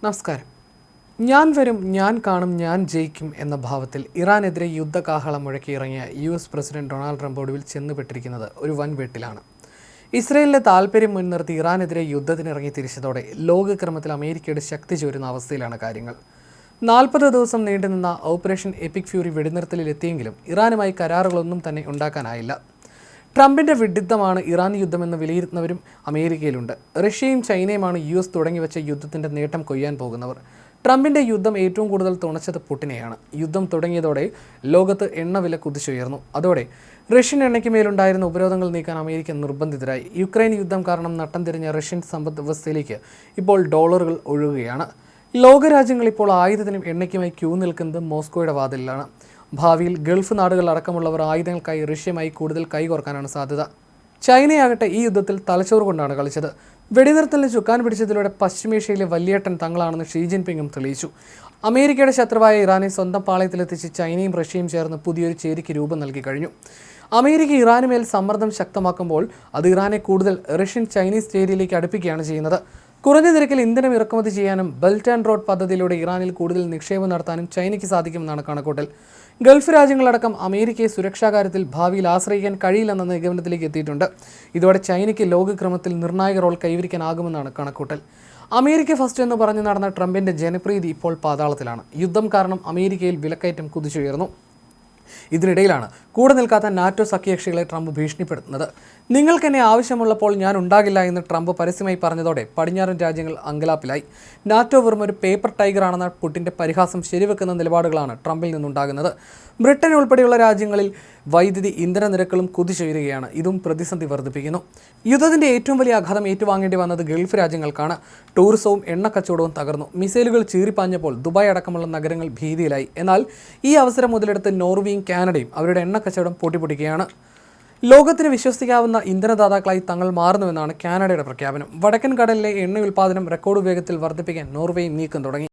നമസ്കാരം. ഞാൻ വരും, ഞാൻ കാണും, ഞാൻ ജയിക്കും എന്ന ഭാവത്തിൽ ഇറാനെതിരെ യുദ്ധകാഹളം മുഴക്കിയിറങ്ങിയ US പ്രസിഡന്റ് ഡൊണാൾഡ് ട്രംപ് ഒടുവിൽ ചെന്നുപെട്ടിരിക്കുന്നത് ഒരു വൻ വെട്ടിലാണ്. ഇസ്രയേലിലെ താൽപ്പര്യം മുൻനിർത്തി ഇറാനെതിരെ യുദ്ധത്തിനിറങ്ങി തിരിച്ചതോടെ ലോകക്രമത്തിൽ അമേരിക്കയുടെ ശക്തി ചോരുന്ന അവസ്ഥയിലാണ് കാര്യങ്ങൾ. 40 ദിവസം നീണ്ടുനിന്ന ഓപ്പറേഷൻ എപ്പിക് ഫ്യൂറി വെടിനിർത്തലിലെത്തിയെങ്കിലും ഇറാനുമായി കരാറുകളൊന്നും തന്നെ ഉണ്ടാക്കാനായില്ല. ട്രംപിൻ്റെ വിഡിത്തമാണ് ഇറാൻ യുദ്ധമെന്ന് വിലയിരുത്തുന്നവരും അമേരിക്കയിലുണ്ട്. റഷ്യയും ചൈനയുമാണ് US തുടങ്ങിവെച്ച യുദ്ധത്തിൻ്റെ നേട്ടം കൊയ്യാൻ പോകുന്നവർ. ട്രംപിൻ്റെ യുദ്ധം ഏറ്റവും കൂടുതൽ തുണച്ചത് പുടിനെയാണ്. യുദ്ധം തുടങ്ങിയതോടെ ലോകത്ത് എണ്ണവില കുതിച്ചുയർന്നു. അതോടെ റഷ്യൻ എണ്ണയ്ക്ക് മേലുണ്ടായിരുന്ന ഉപരോധങ്ങൾ നീക്കാൻ അമേരിക്ക നിർബന്ധിതരായി. യുക്രൈൻ യുദ്ധം കാരണം നട്ടം തിരിഞ്ഞ റഷ്യൻ സമ്പദ് വ്യവസ്ഥയിലേക്ക് ഇപ്പോൾ ഡോളറുകൾ ഒഴുകുകയാണ്. ലോകരാജ്യങ്ങൾ ഇപ്പോൾ ആയുധത്തിനും എണ്ണയ്ക്കുമായി ക്യൂ നിൽക്കുന്നത് മോസ്കോയുടെ വാതിലിലാണ്. ഭാവിയിൽ ഗൾഫ് നാടുകൾ അടക്കമുള്ളവർ ആയുധങ്ങൾക്കായി റഷ്യയുമായി കൂടുതൽ കൈകോർക്കാനാണ് സാധ്യത. ചൈനയാകട്ടെ ഈ യുദ്ധത്തിൽ തലച്ചോറ് കൊണ്ടാണ് കളിച്ചത്. വെടിനിർത്തലിന് ചുക്കാൻ പിടിച്ചതിലൂടെ പശ്ചിമേഷ്യയിലെ വലിയേട്ടൻ തങ്ങളാണെന്ന് ഷീ ജിൻപിങ്ങും തെളിയിച്ചു. അമേരിക്കയുടെ ശത്രുവായ ഇറാനെ സ്വന്തം പാളയത്തിലെത്തിച്ച് ചൈനയും റഷ്യയും ചേർന്ന് പുതിയൊരു ചേരിക്ക് രൂപം നൽകി കഴിഞ്ഞു. അമേരിക്ക ഇറാനുമേൽ സമ്മർദ്ദം ശക്തമാക്കുമ്പോൾ അത് ഇറാനെ കൂടുതൽ റഷ്യൻ ചൈനീസ് ചേരിയിലേക്ക് അടുപ്പിക്കുകയാണ് ചെയ്യുന്നത്. കുറഞ്ഞ നിരക്കിൽ ഇന്ധനം ഇറക്കുമതി ചെയ്യാനും ബെൽറ്റ് ആൻഡ് റോഡ് പദ്ധതിയിലൂടെ ഇറാനിൽ കൂടുതൽ നിക്ഷേപം നടത്താനും ചൈനയ്ക്ക് സാധിക്കുമെന്നാണ് കണക്കൂട്ടൽ. ഗൾഫ് രാജ്യങ്ങളടക്കം അമേരിക്കയെ സുരക്ഷാ കാര്യത്തിൽ ഭാവിയിൽ ആശ്രയിക്കാൻ കഴിയില്ലെന്ന നിഗമനത്തിലേക്ക് എത്തിയിട്ടുണ്ട്. ഇതോടെ ചൈനയ്ക്ക് ലോകക്രമത്തിൽ നിർണായക റോൾ കൈവരിക്കാനാകുമെന്നാണ് കണക്കൂട്ടൽ. അമേരിക്ക ഫസ്റ്റ് എന്ന് പറഞ്ഞു നടന്ന ട്രംപിൻ്റെ ജനപ്രീതി ഇപ്പോൾ പാതാളത്തിലാണ്. യുദ്ധം കാരണം അമേരിക്കയിൽ വിലക്കയറ്റം കുതിച്ചുയർന്നു. ഇതിനിടയിലാണ് കൂടെ നിൽക്കാത്ത നാറ്റോ സഖ്യകക്ഷികളെ ട്രംപ് ഭീഷണിപ്പെടുത്തുന്നത്. നിങ്ങൾക്കെന്നെ ആവശ്യമുള്ളപ്പോൾ ഞാൻ ഉണ്ടാകില്ല എന്ന് ട്രംപ് പരസ്യമായി പറഞ്ഞതോടെ പടിഞ്ഞാറൻ രാജ്യങ്ങൾ അങ്കലാപ്പിലായി. നാറ്റോ വെറും ഒരു പേപ്പർ ടൈഗർ ആണെന്ന പുടിൻ്റെ പരിഹാസം ശരിവെക്കുന്ന നിലപാടുകളാണ് ട്രംപിൽ നിന്നുണ്ടാകുന്നത്. ബ്രിട്ടൻ ഉൾപ്പെടെയുള്ള രാജ്യങ്ങളിൽ വൈദ്യുതി ഇന്ധന നിരക്കുകളും കുതിച്ചുയരുകയാണ്. ഇതും പ്രതിസന്ധി വർദ്ധിപ്പിക്കുന്നു. യുദ്ധത്തിൻ്റെ ഏറ്റവും വലിയ ആഘാതം ഏറ്റുവാങ്ങേണ്ടി വന്നത് ഗൾഫ് രാജ്യങ്ങൾക്കാണ്. ടൂറിസവും എണ്ണക്കച്ചവടവും തകർന്നു. മിസൈലുകൾ ചീറിപ്പാഞ്ഞപ്പോൾ ദുബായ് അടക്കമുള്ള നഗരങ്ങൾ ഭീതിയിലായി. എന്നാൽ ഈ അവസരം മുതലെടുത്ത് നോർവേയും കാനഡയും അവരുടെ എണ്ണക്കച്ചവടം പൊട്ടിപ്പൊടിക്കുകയാണ്. ലോകത്തിന് വിശ്വസിക്കാവുന്ന ഇന്ധനദാതാക്കളായി തങ്ങൾ മാറുന്നുവെന്നാണ് കാനഡയുടെ പ്രഖ്യാപനം. വടക്കൻ കടലിലെ എണ്ണ ഉൽപ്പാദനം റെക്കോർഡ് വേഗത്തിൽ വർദ്ധിപ്പിക്കാൻ നോർവേയും നീക്കം തുടങ്ങി.